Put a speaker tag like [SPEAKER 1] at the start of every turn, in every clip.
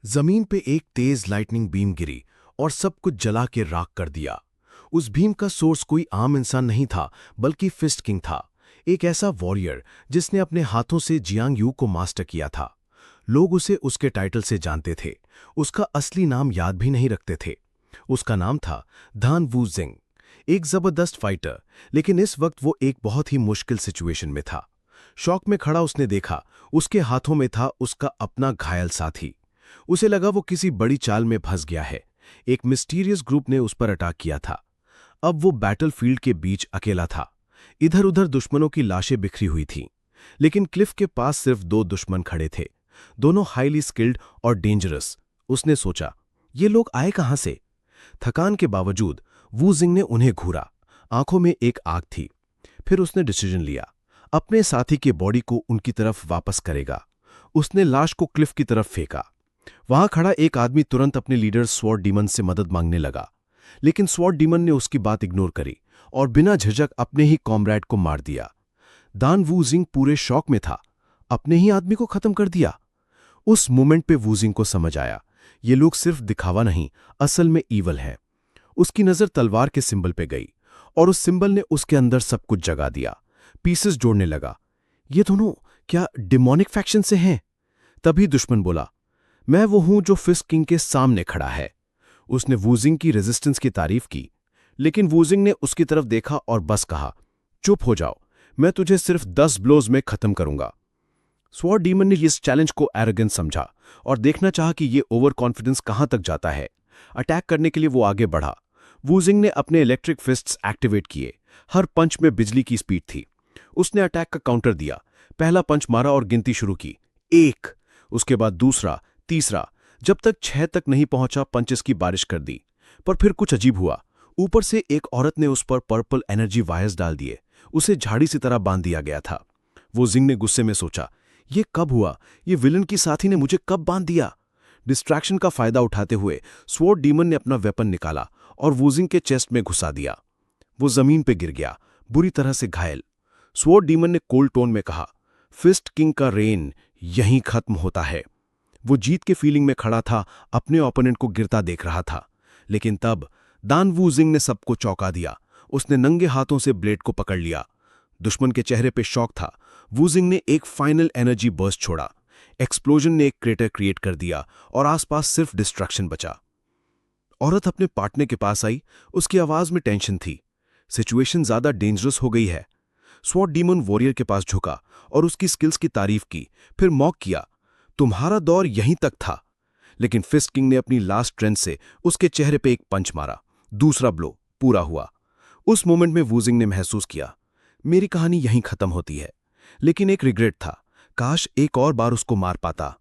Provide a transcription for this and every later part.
[SPEAKER 1] जमीन पे एक तेज लाइटनिंग बीम गिरी और सब कुछ जला के राख कर दिया। उस भीम का सोर्स कोई आम इंसान नहीं था, बल्कि फिस्ट किंग था, एक ऐसा वॉरियर जिसने अपने हाथों से जियांग यू को मास्टर किया था। लोग उसे उसके टाइटल से जानते थे, उसका असली नाम याद भी नहीं रखते थे। उसका नाम था धान वू जिंग, एक जबरदस्त फाइटर। लेकिन इस वक्त वो एक बहुत ही मुश्किल सिचुएशन में था। शौक में खड़ा उसने देखा, उसके हाथों में था उसका अपना घायल साथी। उसे लगा वो किसी बड़ी चाल में फंस गया है। एक मिस्टीरियस ग्रुप ने उस पर अटैक किया था। अब वो बैटलफील्ड के बीच अकेला था। इधर उधर दुश्मनों की लाशें बिखरी हुई थीं, लेकिन क्लिफ के पास सिर्फ दो दुश्मन खड़े थे, दोनों हाईली स्किल्ड और डेंजरस। उसने सोचा, ये लोग आए कहां से? थकान के बावजूद वू जिंग ने उन्हें घूरा। आंखों में एक आग थी। फिर उसने डिसीजन लिया, अपने साथी के बॉडी को उनकी तरफ वापस करेगा। उसने लाश को क्लिफ की तरफ फेंका। वहां खड़ा एक आदमी तुरंत अपने लीडर स्वॉर्ड डीमन से मदद मांगने लगा, लेकिन स्वॉर्ड डीमन ने उसकी बात इग्नोर करी और बिना झिझक अपने ही कॉमरेड को मार दिया। दान वू जिंग पूरे शौक में था, अपने ही आदमी को खत्म कर दिया। उस मोमेंट पे वू जिंग को समझ आया, ये लोग सिर्फ दिखावा नहीं, असल में ईवल हैं। उसकी नजर तलवार के सिंबल पे गई और उस सिंबल ने उसके अंदर सब कुछ जगा दिया। पीसेस जोड़ने लगा। ये दोनों क्या डिमोनिक फैक्शन से हैं? तभी दुश्मन बोला, मैं वो हूं जो फिस्ट किंग के सामने खड़ा है। उसने वूजिंग की रेजिस्टेंस की तारीफ की, लेकिन वूजिंग ने उसकी तरफ देखा और बस कहा, चुप हो जाओ, मैं तुझे सिर्फ 10 ब्लोज में खत्म करूंगा। स्वॉर्ड डीमन ने इस चैलेंज को एरोगेंस समझा और देखना चाहा कि ये ओवर कॉन्फिडेंस कहां तक जाता है। अटैक करने के लिए वो आगे बढ़ा। वूजिंग ने अपने इलेक्ट्रिक फिस्ट्स एक्टिवेट किए। हर पंच में बिजली की स्पीड थी। उसने अटैक का काउंटर दिया, पहला पंच मारा और गिनती शुरू की, 1, उसके बाद दूसरा, तीसरा, जब तक 6 तक नहीं पहुंचा पंचेस की बारिश कर दी। पर फिर कुछ अजीब हुआ। ऊपर से एक औरत ने उस पर पर्पल एनर्जी वायर्स डाल दिए। उसे झाड़ी सी तरह बांध दिया गया था। वो जिंग ने गुस्से में सोचा, ये कब हुआ? ये विलन की साथी ने मुझे कब बांध दिया? डिस्ट्रैक्शन का फायदा उठाते हुए स्वॉर्ड डीमन ने अपना वेपन निकाला और वूजिंग के चेस्ट में घुसा दिया। वो जमीन पे गिर गया, बुरी तरह से घायल। स्वॉर्ड डीमन ने कोल्ड टोन में कहा, फिस्ट किंग का रेन यहीं खत्म होता है। वो जीत के फीलिंग में खड़ा था, अपने ओपोनेंट को गिरता देख रहा था। लेकिन तब दान वू जिंग ने सबको चौंका दिया। उसने नंगे हाथों से ब्लेड को पकड़ लिया। दुश्मन के चेहरे पे शौक था। वू जिंग ने एक फाइनल एनर्जी बर्स्ट छोड़ा। एक्सप्लोजन ने एक क्रेटर क्रिएट कर दिया और आसपास सिर्फ डिस्ट्रक्शन बचा। औरत अपने पार्टनर के पास आई। उसकी आवाज में टेंशन थी। सिचुएशन ज्यादा डेंजरस हो गई है। स्वॉर्ड डीमन वॉरियर के पास झुका और उसकी स्किल्स की तारीफ की, फिर मॉक किया, तुम्हारा दौर यहीं तक था। लेकिन फिस्ट किंग ने अपनी लास्ट स्ट्रेंथ से उसके चेहरे पे एक पंच मारा। दूसरा ब्लो पूरा हुआ। उस मोमेंट में वूजिंग ने महसूस किया, मेरी कहानी यहीं खत्म होती है। लेकिन एक रिग्रेट था, काश एक और बार उसको मार पाता।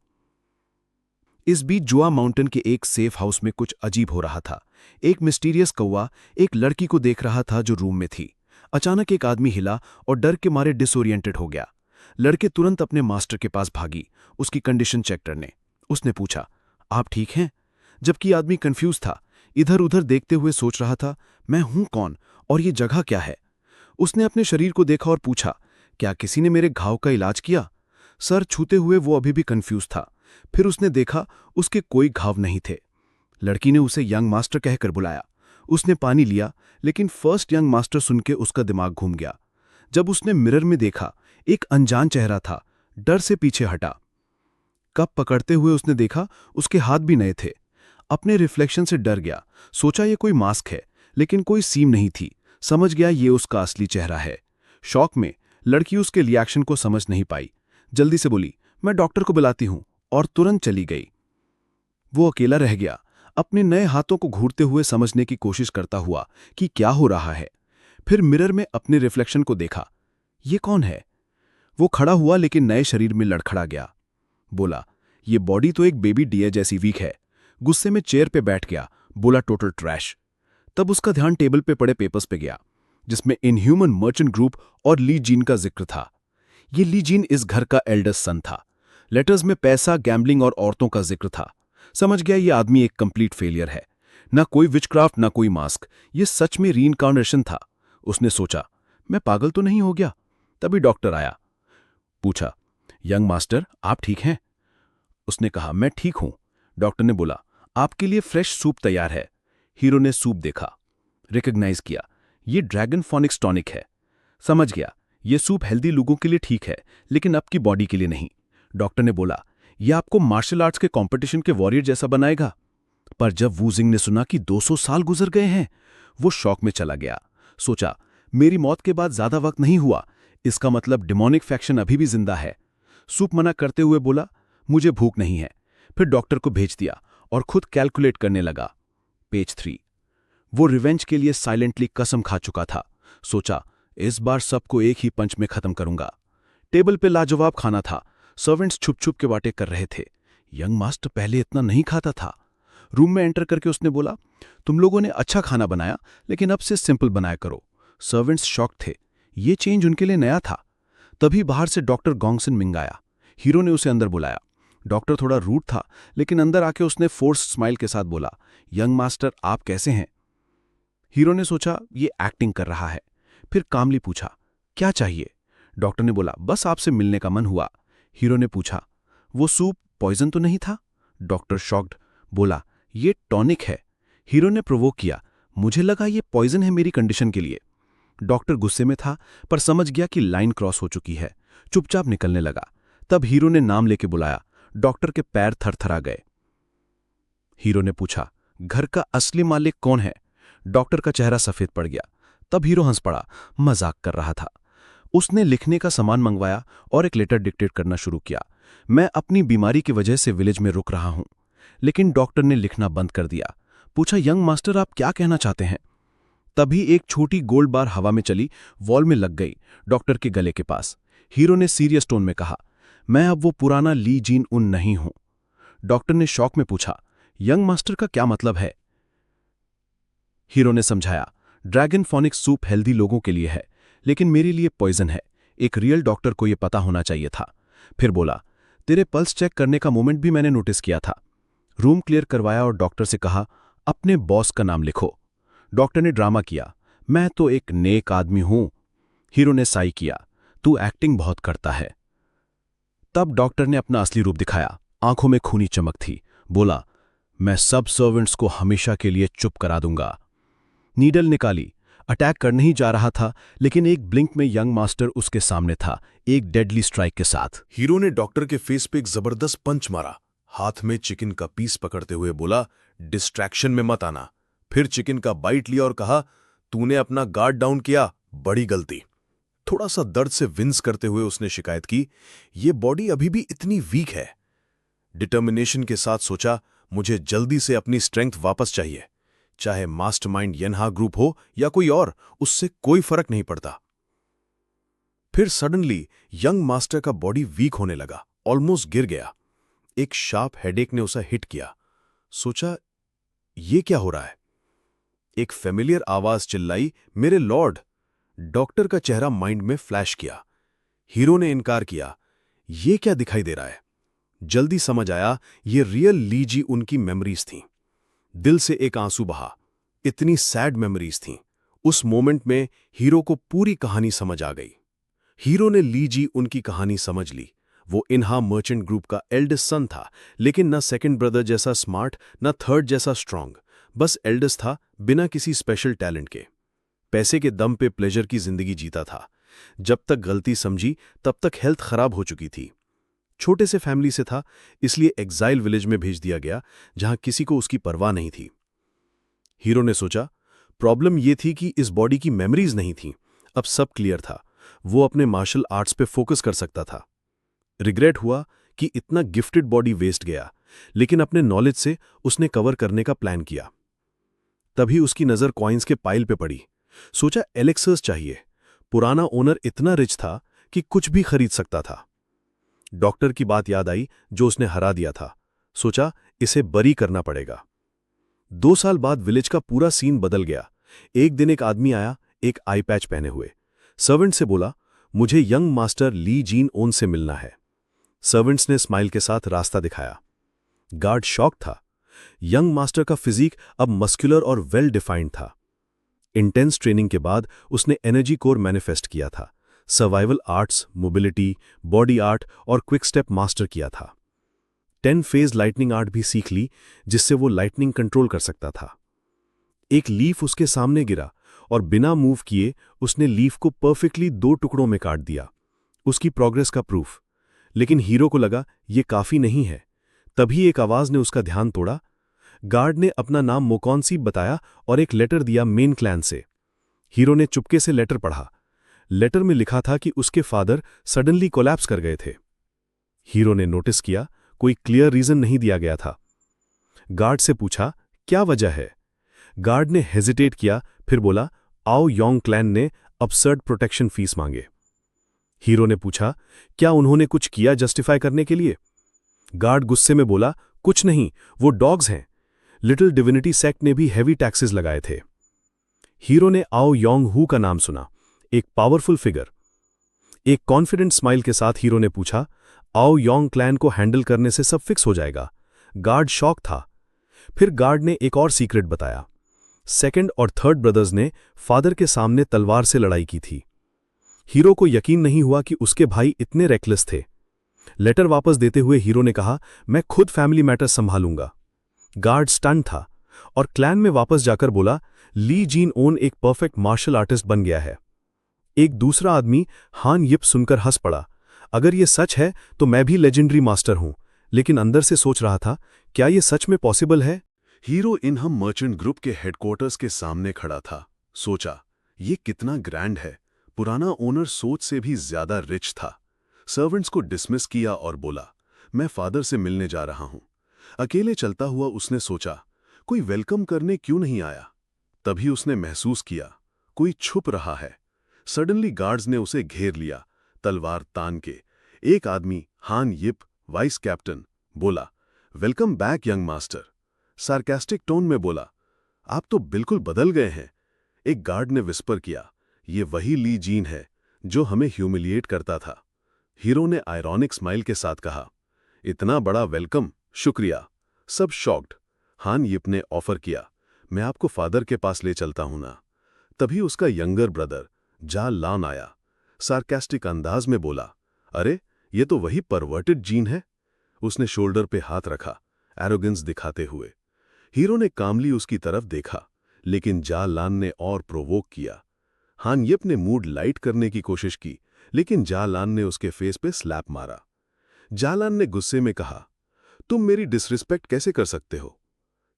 [SPEAKER 1] इस बीच जुआ माउंटेन के एक सेफ हाउस में कुछ अजीब हो रहा था। एक मिस्टीरियस कौवा एक लड़की को देख रहा था जो रूम में थी। अचानक एक आदमी हिला और डर के मारे डिसोरिएंटेड हो गया। लड़के तुरंत अपने मास्टर के पास भागी, उसकी कंडीशन चेक करने। उसने पूछा, आप ठीक हैं? जबकि आदमी कंफ्यूज था, इधर उधर देखते हुए सोच रहा था, मैं हूं कौन और ये जगह क्या है? उसने अपने शरीर को देखा और पूछा, क्या किसी ने मेरे घाव का इलाज किया? सर छूते हुए वो अभी भी कंफ्यूज था। फिर उसने देखा, उसके कोई घाव नहीं थे। लड़की ने उसे यंग मास्टर कहकर बुलाया। उसने पानी लिया, लेकिन फर्स्ट यंग मास्टर सुन के उसका दिमाग घूम गया। जब उसने मिरर में देखा, एक अनजान चेहरा था। डर से पीछे हटा। कप पकड़ते हुए उसने देखा, उसके हाथ भी नए थे। अपने रिफ्लेक्शन से डर गया। सोचा ये कोई मास्क है, लेकिन कोई सीम नहीं थी। समझ गया ये उसका असली चेहरा है। शॉक में लड़की उसके रिएक्शन को समझ नहीं पाई। जल्दी से बोली, मैं डॉक्टर को बुलाती हूं, और तुरंत चली गई। वो अकेला रह गया, अपने नए हाथों को घूरते हुए समझने की कोशिश करता हुआ कि क्या हो रहा है। फिर मिरर में अपने रिफ्लेक्शन को देखा। ये कौन है? वो खड़ा हुआ, लेकिन नए शरीर में लड़खड़ा गया। बोला, ये बॉडी तो एक बेबी डियर जैसी वीक है। गुस्से में चेयर पे बैठ गया, बोला, टोटल ट्रैश। तब उसका ध्यान टेबल पे पड़े पेपर्स पे गया, जिसमें इनह्यूमन मर्चेंट ग्रुप और ली जीन का जिक्र था। ये ली जीन इस घर का एल्डेस्ट सन था। लेटर्स में पैसा, गैम्बलिंग और औरतों का जिक्र था। समझ गया ये आदमी एक कंप्लीट फेलियर है। ना कोई विचक्राफ्ट, ना कोई मास्क, ये सच में रीइंकार्नेशन था। उसने सोचा, मैं पागल तो नहीं हो गया? तभी डॉक्टर आया। पूछा, यंग मास्टर आप ठीक हैं? उसने कहा, मैं ठीक हूं।
[SPEAKER 2] डॉक्टर ने बोला, आपके लिए फ्रेश सूप तैयार है। हीरो ने सूप देखा, रिकॉग्नाइज किया, ये ड्रैगन फोनिक्स टॉनिक है। समझ गया, ये सूप हेल्दी लोगों के लिए ठीक है, लेकिन आपकी बॉडी के लिए नहीं। डॉक्टर ने बोला, यह आपको मार्शल आर्ट्स के कंपटीशन के वॉरियर जैसा बनाएगा। पर जब वूजिंग ने सुना कि 200 साल गुजर गए हैं, वो शॉक में चला गया। सोचा, मेरी मौत के बाद ज्यादा वक्त नहीं हुआ, इसका मतलब डिमोनिक फैक्शन अभी भी जिंदा है। सूप मना करते हुए बोला, मुझे भूख नहीं है। फिर डॉक्टर को भेज दिया और खुद कैलकुलेट करने लगा। पेज 3। वो रिवेंज के लिए साइलेंटली कसम खा चुका था। सोचा, इस बार सबको एक ही पंच में खत्म करूंगा। टेबल पे लाजवाब खाना था, सर्वेंट्स छुप छुप के बातें कर रहे थे। यंग मास्टर पहले इतना नहीं खाता था। रूम में एंटर करके उसने बोला, तुम लोगों ने अच्छा खाना बनाया, लेकिन अब से सिंपल बनाया करो। सर्वेंट्स शॉक थे, ये चेंज उनके लिए नया था। तभी बाहर से डॉक्टर गोंगसन मिंग आया। हीरो ने उसे अंदर बुलाया। डॉक्टर थोड़ा रूड था, लेकिन अंदर आके उसने फोर्स स्माइल के साथ बोला, यंग मास्टर आप कैसे हैं? हीरो ने सोचा ये एक्टिंग कर रहा है, फिर कामली पूछा, क्या चाहिए? डॉक्टर ने बोला, बस आपसे मिलने का मन हुआ। हीरो ने पूछा, वो सूप पॉइजन तो नहीं था? डॉक्टर शॉक्ड, बोला, ये टॉनिक है। हीरो ने प्रोवोक किया, मुझे लगा ये पॉइजन है मेरी कंडीशन के लिए। डॉक्टर गुस्से में था, पर समझ गया कि लाइन क्रॉस हो चुकी है। चुपचाप निकलने लगा। तब हीरो ने नाम लेके बुलाया। डॉक्टर के पैर थरथरा गए। हीरो ने पूछा, घर का असली मालिक कौन है? डॉक्टर का चेहरा सफेद पड़ गया। तब हीरो हंस पड़ा, मजाक कर रहा था। उसने लिखने का सामान मंगवाया और एक लेटर डिक्टेट करना शुरू किया। मैं अपनी बीमारी की वजह से विलेज में रुक रहा हूं। लेकिन डॉक्टर ने लिखना बंद कर दिया। पूछा, यंग मास्टर आप क्या कहना चाहते हैं? तभी एक छोटी गोल्ड बार हवा में चली, वॉल में लग गई, डॉक्टर के गले के पास। हीरो ने सीरियस टोन में कहा, मैं अब वो पुराना ली जीन उन नहीं हूं। डॉक्टर ने शॉक में पूछा, यंग मास्टर का क्या मतलब है? हीरो ने समझाया, ड्रैगन फोनिक्स सूप हेल्दी लोगों के लिए है, लेकिन मेरे लिए पॉइजन है। एक रियल डॉक्टर को यह पता होना चाहिए था। फिर बोला, तेरे पल्स चेक करने का मोमेंट भी मैंने नोटिस किया था। रूम क्लियर करवाया और डॉक्टर से कहा, अपने बॉस का नाम लिखो। डॉक्टर ने ड्रामा किया, मैं तो एक नेक आदमी हूं। हीरो ने साई किया, तू एक्टिंग बहुत करता है। तब डॉक्टर ने अपना असली रूप दिखाया। आंखों में खूनी चमक थी। बोला, मैं सब सर्वेंट्स को हमेशा के लिए चुप करा दूंगा। नीडल निकाली। अटैक करने ही जा रहा था, लेकिन एक ब्लिंक में यंग मास्टर उसके सामने था, एक डेडली स्ट्राइक के साथ।
[SPEAKER 1] हीरो ने डॉक्टर के फेस पे एक जबरदस्त पंच मारा। हाथ में चिकन का पीस पकड़ते हुए बोला, डिस्ट्रैक्शन में मत आना। फिर चिकन का बाइट लिया और कहा, तूने अपना गार्ड डाउन किया, बड़ी गलती। थोड़ा सा दर्द से विंस करते हुए उसने शिकायत की, ये बॉडी अभी भी इतनी वीक है। डिटर्मिनेशन के साथ सोचा, मुझे जल्दी से अपनी स्ट्रेंथ वापस चाहिए। चाहे मास्टरमाइंड यनहा ग्रुप हो या कोई और, उससे कोई फर्क नहीं पड़ता। फिर सडनली यंग मास्टर का बॉडी वीक होने लगा, ऑलमोस्ट गिर गया। एक शार्प हेडेक ने उसे हिट किया। सोचा, ये क्या हो रहा है? एक फेमिलियर आवाज चिल्लाई, मेरे लॉर्ड। डॉक्टर का चेहरा माइंड में फ्लैश किया। हीरो ने इनकार किया, ये क्या दिखाई दे रहा है? जल्दी समझ आया, ये रियल लीजी उनकी मेमोरीज थीं। दिल से एक आंसू बहा। इतनी सैड मेमोरीज थीं। उस मोमेंट में हीरो को पूरी कहानी समझ आ गई। हीरो ने लीजी उनकी कहानी समझ ली। वो इन्हा मर्चेंट ग्रुप का एल्डेस्ट सन था, लेकिन न सेकंड ब्रदर जैसा स्मार्ट, न थर्ड जैसा स्ट्रांग। बस एल्डेस्ट था, बिना किसी स्पेशल टैलेंट के। पैसे के दम पे प्लेजर की जिंदगी जीता था। जब तक गलती समझी, तब तक हेल्थ खराब हो चुकी थी। छोटे से फैमिली से था, इसलिए एग्जाइल विलेज में भेज दिया गया, जहां किसी को उसकी परवाह नहीं थी। हीरो ने सोचा, प्रॉब्लम यह थी कि इस बॉडी की मेमोरीज नहीं थी। अब सब क्लियर था। वो अपने मार्शल आर्ट्स पे फोकस कर सकता था। रिग्रेट हुआ कि इतना गिफ्टेड बॉडी वेस्ट गया, लेकिन अपने नॉलेज से उसने कवर करने का प्लान किया। तभी उसकी नजर कॉइन्स के पाइल पे पड़ी। सोचा, एलेक्सर्स चाहिए। पुराना ओनर इतना रिच था कि कुछ भी खरीद सकता था। डॉक्टर की बात याद आई, जो उसने हरा दिया था। सोचा, इसे बरी करना पड़ेगा। 2 साल बाद विलेज का पूरा सीन बदल गया। एक दिन एक आदमी आया, एक आई पैच पहने हुए। सर्वेंट से बोला, मुझे यंग मास्टर ली जीन ओन से मिलना है। सर्वेंट्स ने स्माइल के साथ रास्ता दिखाया। गार्ड शॉक था। यंग मास्टर का फिजिक अब मस्कुलर और वेल डिफाइंड था। इंटेंस ट्रेनिंग के बाद उसने एनर्जी कोर मैनिफेस्ट किया था। Survival arts, mobility, body art और क्विक स्टेप मास्टर किया था।
[SPEAKER 2] 10 फेज लाइटनिंग आर्ट भी सीख ली, जिससे वो लाइटनिंग कंट्रोल कर सकता था। एक लीफ उसके सामने गिरा और बिना मूव किए उसने लीफ को परफेक्टली 2 टुकड़ों में काट दिया। उसकी प्रोग्रेस का प्रूफ। लेकिन हीरो को लगा ये काफी नहीं है। तभी एक आवाज ने उसका ध्यान तोड़ा। गार्ड ने अपना नाम मोकॉन्सीब बताया और एक लेटर दिया मेन क्लैन से। हीरो ने चुपके से लेटर पढ़ा। लेटर में लिखा था कि उसके फादर सडनली कोलैप्स कर गए थे। हीरो ने नोटिस किया कोई क्लियर रीजन नहीं दिया गया था। गार्ड से पूछा, क्या वजह है? गार्ड ने हेजिटेट किया, फिर बोला, आओ योंग क्लैन ने अबसर्ड प्रोटेक्शन फीस मांगे। हीरो ने पूछा, क्या उन्होंने कुछ किया जस्टिफाई करने के लिए? गार्ड गुस्से में बोला, कुछ नहीं, वो डॉग्स हैं। लिटिल डिविनिटी सेक्ट ने भी हैवी टैक्सेस लगाए थे। हीरो ने आओ योंग हू का नाम सुना, एक पावरफुल फिगर। एक कॉन्फिडेंट स्माइल के साथ हीरो ने पूछा, आओ योंग क्लैन को हैंडल करने से सब फिक्स हो जाएगा? गार्ड शॉक था। फिर गार्ड ने एक और सीक्रेट बताया। सेकंड और थर्ड ब्रदर्स ने फादर के सामने तलवार से लड़ाई की थी। हीरो को यकीन नहीं हुआ कि उसके भाई इतने रेकलेस थे। लेटर वापस देते हुए हीरो ने कहा, मैं खुद फैमिली मैटर्स संभालूंगा। गार्ड स्टन था और क्लैन में वापस जाकर बोला, ली जीन ओन एक परफेक्ट मार्शल आर्टिस्ट बन गया है। एक दूसरा आदमी हान यिप सुनकर हंस पड़ा। अगर ये सच है तो मैं भी लेजेंडरी मास्टर हूं, लेकिन अंदर से सोच रहा था, क्या ये सच में पॉसिबल है?
[SPEAKER 3] हीरो इनहम मर्चेंट ग्रुप के हेडक्वार्टर्स के सामने खड़ा था। सोचा, ये कितना ग्रैंड है। पुराना ओनर सोच से भी ज्यादा रिच था। सर्वेंट्स को डिसमिस किया और बोला, मैं फादर से मिलने जा रहा हूं। अकेले चलता हुआ उसने सोचा, कोई वेलकम करने क्यों नहीं आया? तभी उसने महसूस किया, कोई छुप रहा है। सडनली गार्ड्स ने उसे घेर लिया, तलवार तान के। एक आदमी, हान यिप, वाइस कैप्टन, बोला, welcome back young master. Sarcastic tone में बोला, आप तो बिल्कुल बदल गए हैं। एक गार्ड ने विस्पर किया, ये वही ली जीन है जो हमें ह्यूमिलिएट करता था। हीरो ने आयरॉनिक स्माइल के साथ कहा, इतना बड़ा वेलकम, शुक्रिया। सब शॉक्ड। हान यिप ने ऑफर किया, मैं आपको फादर के पास ले चलता हूं ना। तभी उसका यंगर ब्रदर जा लान आया। सार्कास्टिक अंदाज में बोला, अरे ये तो वही परवर्टेड जीन है। उसने शोल्डर पे हाथ रखा, एरोगेंस दिखाते हुए। हीरो ने कामली उसकी तरफ देखा, लेकिन जा लान ने और प्रोवोक किया। हान यिप ने मूड लाइट करने की कोशिश की, लेकिन जा लान ने उसके फेस पे स्लैप मारा। जा लान ने गुस्से में कहा, तुम मेरी डिसरिस्पेक्ट कैसे कर सकते हो?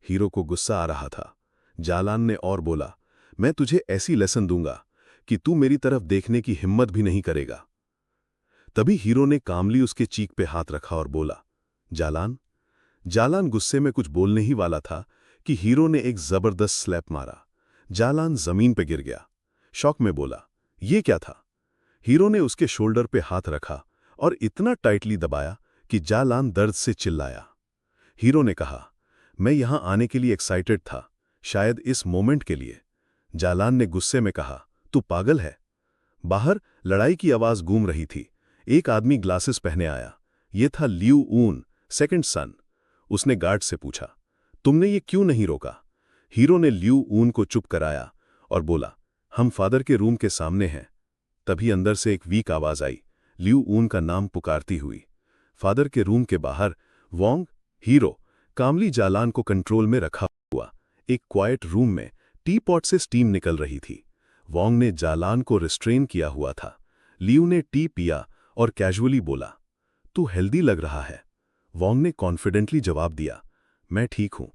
[SPEAKER 3] हीरो को गुस्सा आ रहा था। जा लान ने और बोला, मैं तुझे ऐसी लेसन दूंगा कि तू मेरी तरफ देखने की हिम्मत भी नहीं करेगा। तभी हीरो ने कामली उसके चीक पे हाथ रखा और बोला, जालान। जालान गुस्से में कुछ बोलने ही वाला था कि हीरो ने एक जबरदस्त स्लैप मारा। जालान जमीन पे गिर गया। शॉक में बोला, ये क्या था? हीरो ने उसके शोल्डर पे हाथ रखा और इतना टाइटली दबाया कि जालान दर्द से चिल्लाया। हीरो ने कहा, मैं यहां आने के लिए एक्साइटेड था, शायद इस मोमेंट के लिए। जालान ने गुस्से में कहा, तू पागल है? बाहर लड़ाई की आवाज गूंज रही थी। एक आदमी ग्लासेस पहने आया। ये था लियू ऊन, सेकंड सन। उसने गार्ड से पूछा, तुमने ये क्यों नहीं रोका? हीरो ने लियू ऊन को चुप कराया और बोला, हम फादर के रूम के सामने हैं। तभी अंदर से एक वीक आवाज आई, लियू ऊन का नाम पुकारती हुई। फादर के रूम के बाहर वोंग, हीरो, कामली जालान को कंट्रोल में रखा हुआ एक क्वाइट रूम में टी पॉट से स्टीम निकल रही थी। वोंग ने जालान को रिस्ट्रेन किया हुआ था। लियू ने टी पिया और कैजुअली बोला, तू हेल्दी लग रहा है। वोंग ने कॉन्फिडेंटली जवाब दिया, मैं ठीक हूं।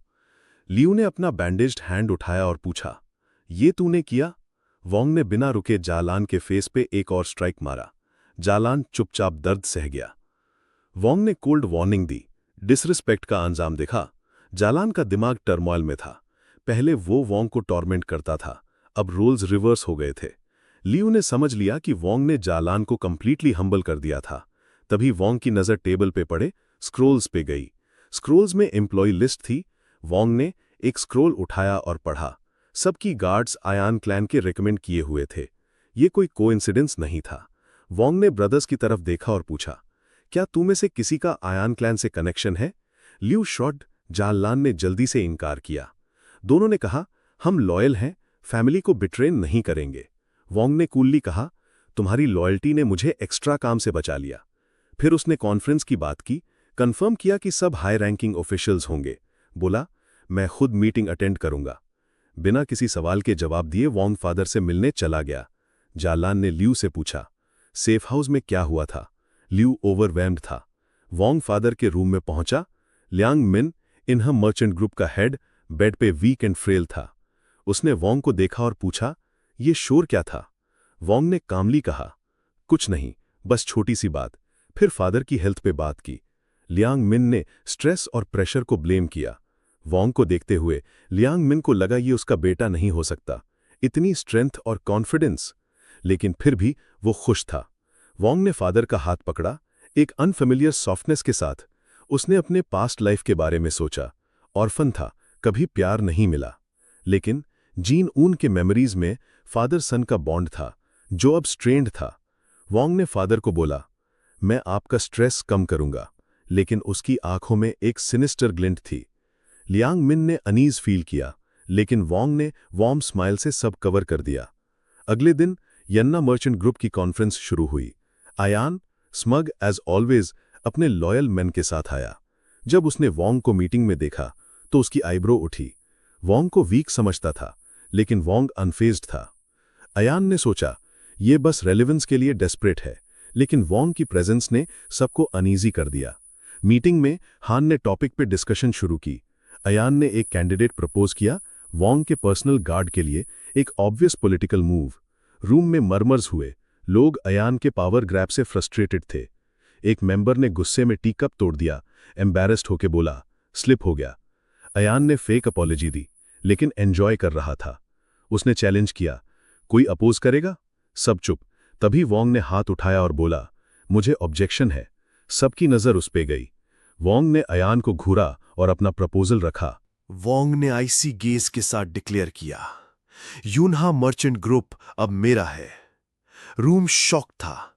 [SPEAKER 3] लियू ने अपना बैंडेज्ड हैंड उठाया और पूछा, ये तूने किया? वोंग ने बिना रुके जालान के फेस पे एक और स्ट्राइक मारा। जालान चुपचाप दर्द सह गया। वोंग ने कोल्ड वार्निंग दी, डिसरिस्पेक्ट का अंजाम दिखा। जालान का दिमाग टर्मोइल में था। पहले वो वोंग को टॉर्मेंट करता था, अब रोल्स रिवर्स हो गए थे। लियू ने समझ लिया कि वोंग ने जालान को कंप्लीटली हम्बल कर दिया था। तभी वोंग की नजर टेबल पे पड़े स्क्रोल्स पे गई। स्क्रोल्स में एम्प्लॉय लिस्ट थी। वोंग ने एक स्क्रोल उठाया और पढ़ा। सबकी गार्ड्स आयान क्लैन के रिकमेंड किए हुए थे। ये कोई कोइंसिडेंस नहीं था। वोंग ने ब्रदर्स की तरफ देखा और पूछा, क्या तू में से किसी का आयान क्लैन से कनेक्शन है? लियू शॉट। जालान ने जल्दी से इनकार किया। दोनों ने कहा, हम लॉयल हैं, फैमिली को बिट्रेन नहीं करेंगे। वोंग ने कूलली कहा, तुम्हारी लॉयल्टी ने मुझे एक्स्ट्रा काम से बचा लिया। फिर उसने कॉन्फ्रेंस की बात की। कंफर्म किया कि सब हाई रैंकिंग ऑफिशियल्स होंगे। बोला, मैं खुद मीटिंग अटेंड करूंगा। बिना किसी सवाल के जवाब दिए वॉन्ग फादर से मिलने चला गया। जालान ने लियू से पूछा, सेफ हाउस में क्या हुआ था? लियू ओवरवेल्म्ड था। वॉन्ग फादर के रूम में पहुंचा। लियांग मिन, इनहम मर्चेंट ग्रुप का हेड, बेड पे वीक एंड फ्रेल था। उसने वॉन्ग को देखा और पूछा, ये शोर क्या था? वॉन्ग ने कामली कहा, कुछ नहीं, बस छोटी सी बात। फिर फादर की हेल्थ पे बात की। लियांग मिन ने स्ट्रेस और प्रेशर को ब्लेम किया। वॉन्ग को देखते हुए लियांग मिन को लगा ये उसका बेटा नहीं हो सकता, इतनी स्ट्रेंथ और कॉन्फिडेंस। लेकिन फिर भी वो खुश था। वॉन्ग ने फादर का हाथ पकड़ा, एक अनफेमिलियर सॉफ्टनेस के साथ। उसने अपने पास्ट लाइफ के बारे में सोचा। ऑर्फन था, कभी प्यार नहीं मिला। लेकिन जीन ऊन के मेमोरीज में फादर सन का बॉन्ड था, जो अब स्ट्रेन्ड था। वॉन्ग ने फादर को बोला, मैं आपका स्ट्रेस कम करूंगा। लेकिन उसकी आंखों में एक सिनिस्टर ग्लिंट थी। लियांग मिन ने अनीज फील किया, लेकिन वॉन्ग ने वार्म स्माइल से सब कवर कर दिया। अगले दिन यन्ना मर्चेंट ग्रुप की कॉन्फ्रेंस शुरू हुई। आयान, स्मग एज ऑलवेज, अपने लॉयल मैन के साथ आया। जब उसने वॉन्ग को मीटिंग में देखा तो उसकी आईब्रो उठी। वॉन्ग को वीक समझता था, लेकिन वॉन्ग अनफेज्ड था। अयान ने सोचा, ये बस रेलेवेंस के लिए डेस्परेट है, लेकिन वॉन्ग की प्रेजेंस ने सबको अनईजी कर दिया। मीटिंग में हान ने टॉपिक पे डिस्कशन शुरू की। अयान ने एक कैंडिडेट प्रपोज किया, वॉन्ग के पर्सनल गार्ड के लिए, एक ऑब्वियस पॉलिटिकल मूव। रूम में मरमर्स हुए। लोग अयान के पावर ग्रैब से फ्रस्ट्रेटेड थे। एक मेंबर ने गुस्से में टी कप तोड़ दिया, एम्बैरेस्ड होके बोला, स्लिप हो गया। अयान ने फेक अपॉलॉजी दी, लेकिन एंजॉय कर रहा था। उसने चैलेंज किया, कोई अपोज करेगा? सब चुप। तभी वॉन्ग ने हाथ उठाया और बोला, मुझे ऑब्जेक्शन है। सबकी नजर उस पे गई। वॉन्ग ने अयान को घूरा और अपना प्रपोजल रखा।
[SPEAKER 1] वॉन्ग ने आईसी गेज के साथ डिक्लेयर किया, यूनहा मर्चेंट ग्रुप अब मेरा है। रूम शॉक था।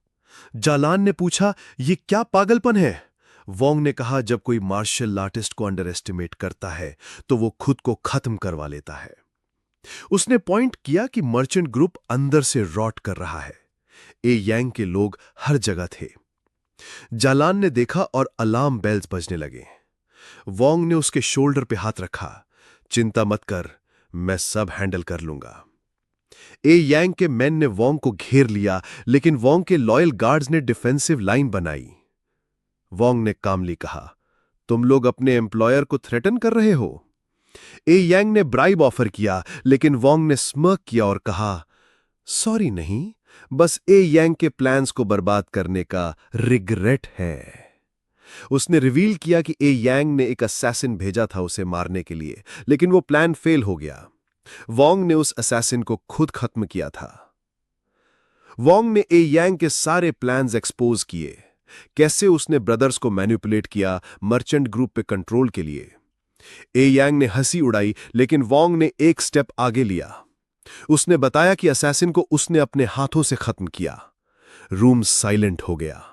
[SPEAKER 1] जालान ने पूछा, ये क्या पागलपन है? वॉन्ग ने कहा, जब कोई मार्शल आर्टिस्ट को अंडर एस्टिमेट करता है तो वो खुद को खत्म करवा लेता है। उसने पॉइंट किया कि मर्चेंट ग्रुप अंदर से रॉट कर रहा है। ए यांग के लोग हर जगह थे। जालान ने देखा और अलार्म बेल्स बजने लगे। वॉन्ग ने उसके शोल्डर पे हाथ रखा, चिंता मत कर, मैं सब हैंडल कर लूंगा। ए यांग के मैन ने वॉन्ग को घेर लिया, लेकिन वॉन्ग के लॉयल गार्ड्स ने डिफेंसिव लाइन बनाई। वॉन्ग ने कामली कहा, तुम लोग अपने एम्प्लॉयर को थ्रेटन कर रहे हो। ए यांग ने ब्राइब ऑफर किया, लेकिन वॉन्ग ने स्मर्क किया और कहा, सॉरी नहीं, बस ए यांग के प्लान्स को बर्बाद करने का रिग्रेट है। उसने रिवील किया कि ए यांग ने एक असैसिन भेजा था उसे मारने के लिए, लेकिन वो प्लान फेल हो गया। वॉन्ग ने उस असैसिन को खुद खत्म किया था। वॉन्ग ने ए यांग के सारे प्लान्स एक्सपोज किए, कैसे उसने ब्रदर्स को मैनिपुलेट किया मर्चेंट ग्रुप पे कंट्रोल के लिए। ए यांग ने हंसी उड़ाई, लेकिन वॉन्ग ने एक स्टेप आगे लिया। उसने बताया कि असैसिन को उसने अपने हाथों से खत्म किया। रूम साइलेंट हो गया।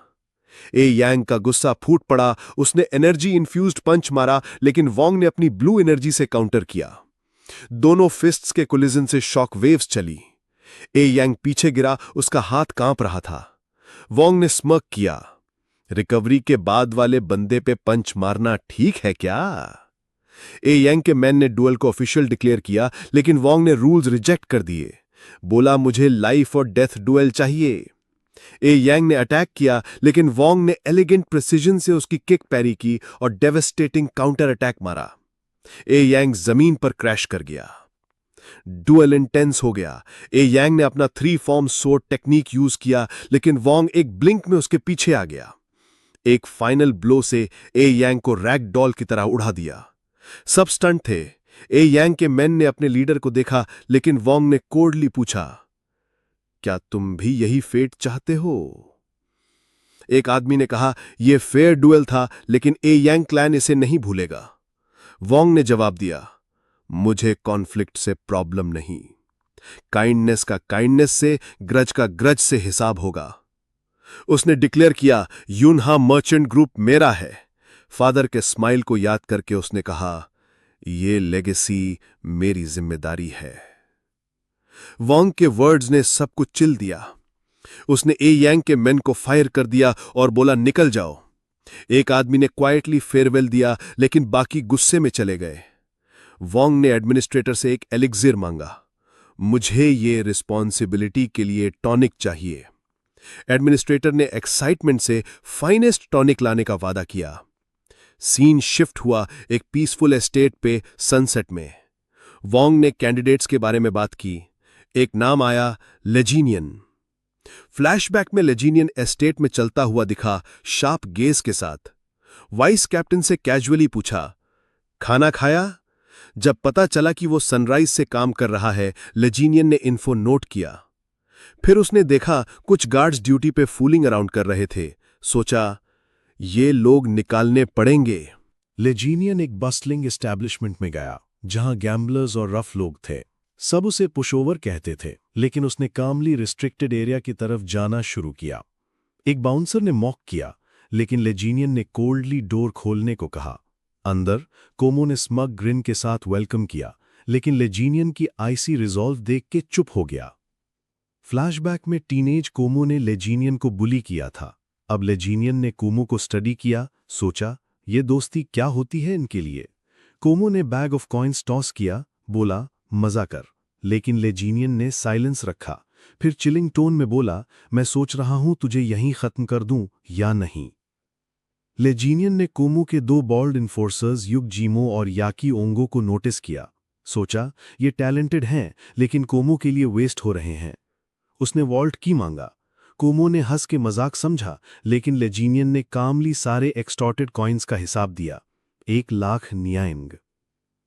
[SPEAKER 1] ए यांग का गुस्सा फूट पड़ा। उसने एनर्जी इन्फ्यूज्ड पंच मारा, लेकिन वॉन्ग ने अपनी ब्लू एनर्जी से काउंटर किया। दोनों फिस्ट्स के कोलिजन से शॉक वेव्स चली। ए यांग पीछे गिरा, उसका हाथ कांप रहा था। वॉन्ग ने स्मर्क किया, रिकवरी के बाद वाले बंदे पे पंच मारना ठीक है क्या? ए यांग के मैन ने डुएल को ऑफिशियल डिक्लेयर किया, लेकिन वॉन्ग ने रूल्स रिजेक्ट कर दिए। बोला, मुझे लाइफ और डेथ डुएल चाहिए। ए यांग ने अटैक किया, लेकिन वॉन्ग ने एलिगेंट प्रिसिजन से उसकी किक पैरी की और डेवेस्टेटिंग काउंटर अटैक मारा। ए यांग जमीन पर क्रैश कर गया। डुएल इंटेंस हो गया। ए यांग ने अपना 3 फॉर्म सोर्ड टेक्निक यूज किया, लेकिन वॉन्ग एक ब्लिंक में उसके पीछे आ गया। एक फाइनल ब्लो से ए यांग को रैग डॉल की तरह उड़ा दिया। सब स्टंट थे। ए यांग के मैन ने अपने लीडर को देखा, लेकिन वॉन्ग ने कोल्डली पूछा, क्या तुम भी यही फेट चाहते हो? एक आदमी ने कहा, यह फेयर डुएल था, लेकिन ए यांग क्लैन इसे नहीं भूलेगा। वॉन्ग ने जवाब दिया, मुझे कॉन्फ्लिक्ट से प्रॉब्लम नहीं, काइंडनेस का काइंडनेस से, ग्रज का ग्रज से हिसाब होगा। उसने डिक्लेयर किया, यूनहा मर्चेंट ग्रुप मेरा है। फादर के स्माइल को याद करके उसने कहा, यह लेगेसी मेरी जिम्मेदारी है। वॉन्ग के वर्ड्स ने सब कुछ चिल दिया। उसने ए यांग के मेन को फायर कर दिया और बोला, निकल जाओ।
[SPEAKER 3] एक आदमी ने क्वाइटली फेयरवेल दिया, लेकिन बाकी गुस्से में चले गए। वोंग ने एडमिनिस्ट्रेटर से एक एलिक्सिर मांगा। मुझे ये रिस्पॉन्सिबिलिटी के लिए टॉनिक चाहिए। एडमिनिस्ट्रेटर ने एक्साइटमेंट से फाइनेस्ट टॉनिक लाने का वादा किया। सीन शिफ्ट हुआ एक पीसफुल एस्टेट पे सनसेट में। वोंग ने कैंडिडेट्स के बारे में बात की। एक नाम आया, लेजीनियन। फ्लैशबैक में लेजीनियन एस्टेट में चलता हुआ दिखा, शार्प गेज के साथ। वाइस कैप्टन से कैजुअली पूछा, खाना खाया? जब पता चला कि वो सनराइज से काम कर रहा है, लेजीनियन ने इन्फो नोट किया। फिर उसने देखा कुछ गार्ड्स ड्यूटी पे फूलिंग अराउंड कर रहे थे। सोचा, ये लोग निकालने पड़ेंगे।
[SPEAKER 1] लेजीनियन एक बस्टलिंग एस्टैब्लिशमेंट में गया, जहां गैम्बलर्स और रफ लोग थे। सब उसे पुशओवर कहते थे, लेकिन उसने कामली रिस्ट्रिक्टेड एरिया की तरफ जाना शुरू किया। एक बाउंसर ने मॉक किया, लेकिन लेजीनियन ने कोल्डली डोर खोलने को कहा। अंदर कोमो ने स्मग ग्रिन के साथ वेलकम किया, लेकिन लेजीनियन की आईसी रिजॉल्व देख के चुप हो गया। फ्लैशबैक में टीनेज कोमो ने लेजीनियन को बुली किया था। अब लेजीनियन ने कोमो को स्टडी किया, सोचा ये दोस्ती क्या होती है इनके लिए। कोमो ने बैग ऑफ कॉइन्स टॉस किया, बोला मजा कर, लेकिन लेजीनियन ने साइलेंस रखा। फिर चिलिंग टोन में बोला, मैं सोच रहा हूं तुझे यहीं खत्म कर दूं या नहीं। लेजीनियन ने कोमो के दो बॉल्ड इन्फोर्सर्स युग जीमो और याकी ओंगो को नोटिस किया। सोचा ये टैलेंटेड हैं, लेकिन कोमो के लिए वेस्ट हो रहे हैं। उसने वॉल्ट की मांगा। कोमो ने हंस के मजाक समझा, लेकिन लेजीनियन ने कामली सारे एक्सटॉर्टेड कॉइन्स का हिसाब दिया। 1,00,000 नियांग।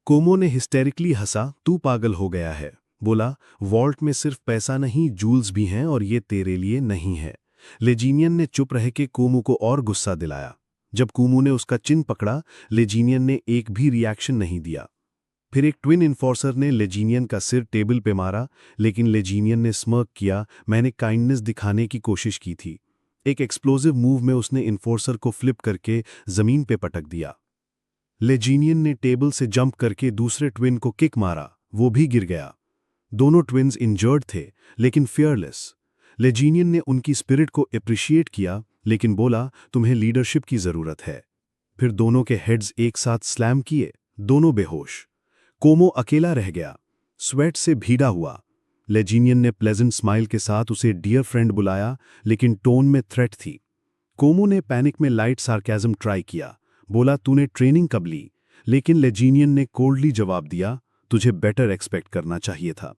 [SPEAKER 1] कोमो ने हिस्टेरिकली हंसा, तू पागल हो गया है। बोला, वॉल्ट में सिर्फ पैसा नहीं, जूल्स भी हैं और ये तेरे लिए नहीं है। लेजीनियन ने चुप रह के कोमो को और गुस्सा दिलाया। जब कोमो ने उसका चिन पकड़ा, लेजीनियन ने एक भी रिएक्शन नहीं दिया। फिर एक ट्विन इन्फोर्सर ने लेजीनियन का सिर टेबल पे मारा, लेकिन लेजीनियन ने स्मर्क किया, मैंने काइंडनेस दिखाने की कोशिश की थी। एक एक्सप्लोजिव मूव में उसने इन्फोर्सर को फ्लिप करके जमीन पे पटक दिया। लेजीनियन ने टेबल से जंप करके दूसरे ट्विन को किक मारा, वो भी गिर गया। दोनों ट्विन्स इंजर्ड थे, लेकिन फियरलेस। लेजीनियन ने उनकी स्पिरिट को एप्रिशिएट किया, लेकिन बोला, तुम्हें लीडरशिप की जरूरत है। फिर दोनों के हेड्स एक साथ स्लैम किए, दोनों बेहोश। कोमो अकेला रह गया, स्वेट से भीड़ा हुआ। लेजीनियन ने प्लेजेंट स्माइल के साथ उसे डियर फ्रेंड बुलाया, लेकिन टोन में थ्रेट थी। कोमो ने पैनिक में लाइट सार्केज्म ट्राई किया, बोला तूने ट्रेनिंग कब ली? लेकिन लेजीनियन ने कोल्डली जवाब दिया, तुझे बेटर एक्सपेक्ट करना चाहिए था।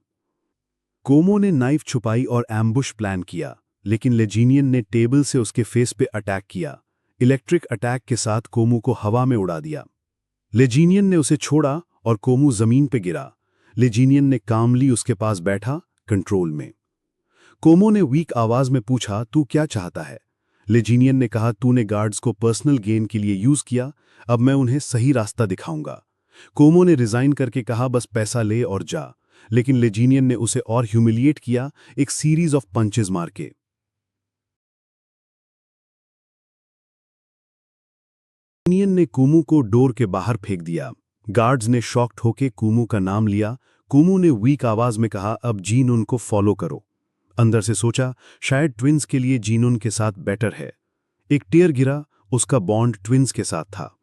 [SPEAKER 1] कोमो ने नाइफ छुपाई और एम्बुश प्लान किया, लेकिन लेजीनियन ने टेबल से उसके फेस पे अटैक किया। इलेक्ट्रिक अटैक के साथ कोमो को हवा में उड़ा दिया। लेजीनियन ने उसे छोड़ा और कोमो जमीन पे गिरा। लेजीनियन ने कामली उसके पास बैठा, कंट्रोल में। कोमो ने वीक आवाज में पूछा, तू क्या चाहता है? लेजीनियन ने कहा, तूने गार्ड्स को पर्सनल गेन के लिए यूज किया, अब मैं उन्हें सही रास्ता दिखाऊंगा। कोमो ने रिजाइन करके कहा, बस पैसा ले और जा, लेकिन लेजीनियन ने उसे और ह्यूमिलिएट किया, एक सीरीज ऑफ पंचेस मार के। लेजीनियन ने कोमो को डोर के बाहर फेंक दिया। गार्ड्स ने शॉक्ड होके कोमो का नाम लिया। कोमो ने वीक आवाज में कहा, अब जीनून को फॉलो करो। अंदर से सोचा, शायद ट्विन्स के लिए जीनून के साथ बेटर है। एक टीयर गिरा, उसका बॉन्ड ट्विन्स के साथ था।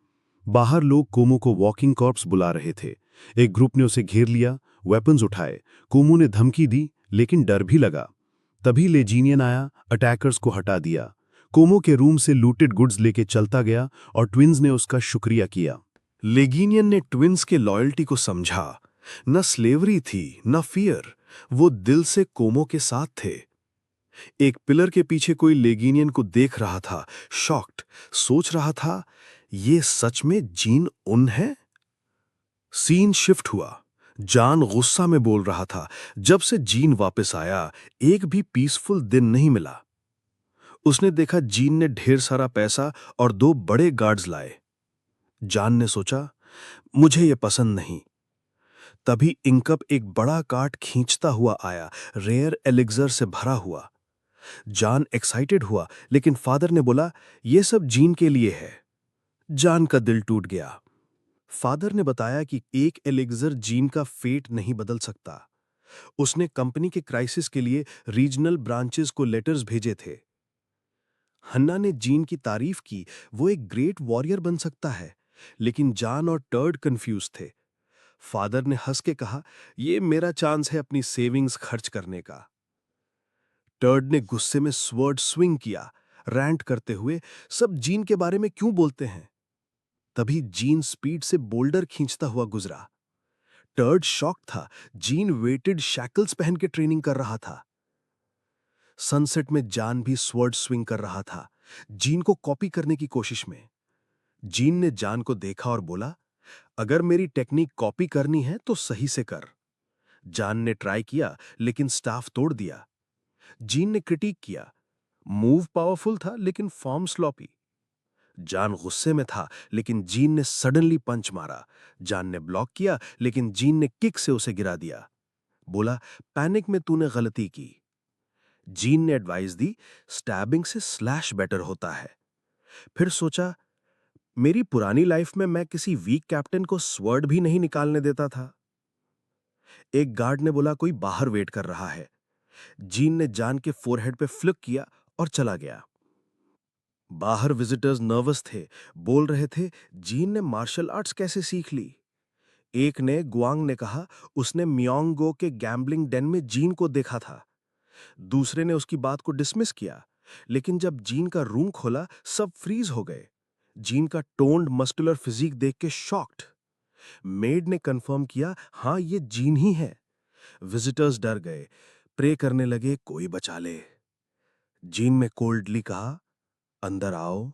[SPEAKER 1] बाहर लोग कोमो को वॉकिंग कॉर्प्स बुला रहे थे। एक ग्रुप ने उसे घेर लिया, वेपन्स उठाए। कोमो ने धमकी दी, लेकिन डर भी लगा। तभी लेजीनियन आया, अटैकर्स को हटा दिया। कोमो के रूम से लूटेड गुड्स लेके चलता गया और ट्विन्स ने उसका शुक्रिया किया।
[SPEAKER 3] लेजीनियन ने ट्विन्स के लॉयल्टी को समझा। न स्लेवरी थी, न फियर, वो दिल से कोमो के साथ थे। एक पिलर के पीछे कोई लेजीनियन को देख रहा था, शॉक्ड, सोच रहा था, ये सच में जीन उन है? सीन शिफ्ट हुआ। जान गुस्सा में बोल रहा था, जब से जीन वापस आया, एक भी पीसफुल दिन नहीं मिला। उसने देखा जीन ने ढेर सारा पैसा और 2 बड़े गार्ड्स लाए। जान ने सोचा, मुझे ये पसंद नहीं। तभी इंकप एक बड़ा कार्ट खींचता हुआ आया, रेयर एलिक्सर से भरा हुआ। जान एक्साइटेड हुआ, लेकिन फादर ने बोला, ये सब जीन के लिए है। जान का दिल टूट गया। फादर ने बताया कि एक एलिक्सर जीन का फेट नहीं बदल सकता। उसने कंपनी के क्राइसिस के लिए रीजनल ब्रांचेस को लेटर्स भेजे थे।
[SPEAKER 4] हन्ना ने जीन की तारीफ की, वो एक ग्रेट वॉरियर बन सकता है, लेकिन जॉन और टर्ड कंफ्यूज थे। फादर ने हंस के कहा, ये मेरा चांस है अपनी सेविंग्स खर्च करने का। टर्ड ने गुस्से में स्वर्ड स्विंग किया, रैंट करते हुए, सब जीन के बारे में क्यों बोलते हैं। तभी जीन स्पीड से बोल्डर खींचता हुआ गुजरा। टर्ड शॉक था, जीन वेटेड शैकल्स पहन के ट्रेनिंग कर रहा था। सनसेट में जॉन भी स्वर्ड स्विंग कर रहा था, जीन को कॉपी करने की कोशिश में। जीन ने जॉन को देखा और बोला, अगर मेरी टेक्निक कॉपी करनी है तो सही से कर। जॉन ने ट्राई किया, लेकिन स्टाफ तोड़ दिया। जीन ने क्रिटिक किया, मूव पावरफुल था लेकिन फॉर्म स्लॉपी। जॉन गुस्से में था, लेकिन जीन ने सडनली पंच मारा। जॉन ने ब्लॉक किया, लेकिन जीन ने किक से उसे गिरा दिया। बोला, पैनिक में तूने गलती की। जीन ने एडवाइस दी, स्टैबिंग से स्लैश बेटर होता है। फिर सोचा, मेरी पुरानी लाइफ में मैं किसी वीक कैप्टन को स्वर्ड भी नहीं निकालने देता था। एक गार्ड ने बोला, कोई बाहर वेट कर रहा है। जीन ने जॉन के फोरहेड पे फ्लिक किया और चला गया। बाहर विजिटर्स नर्वस थे, बोल रहे थे, जीन ने मार्शल आर्ट्स कैसे सीख ली। एक ने, गुआंग ने कहा, उसने मियोंगो के गैम्बलिंग डेन में जीन को देखा था। दूसरे ने उसकी बात को डिसमिस किया, लेकिन जब जीन का रूम खोला, सब फ्रीज हो गए। जीन का टोन्ड मस्कुलर फिजिक देख के शॉक्ड। मेड ने कंफर्म किया, हाँ ये जीन ही है। विजिटर्स डर गए, प्रे करने लगे, कोई बचा ले। जीन में कोल्डली कहा, अंदर आओ।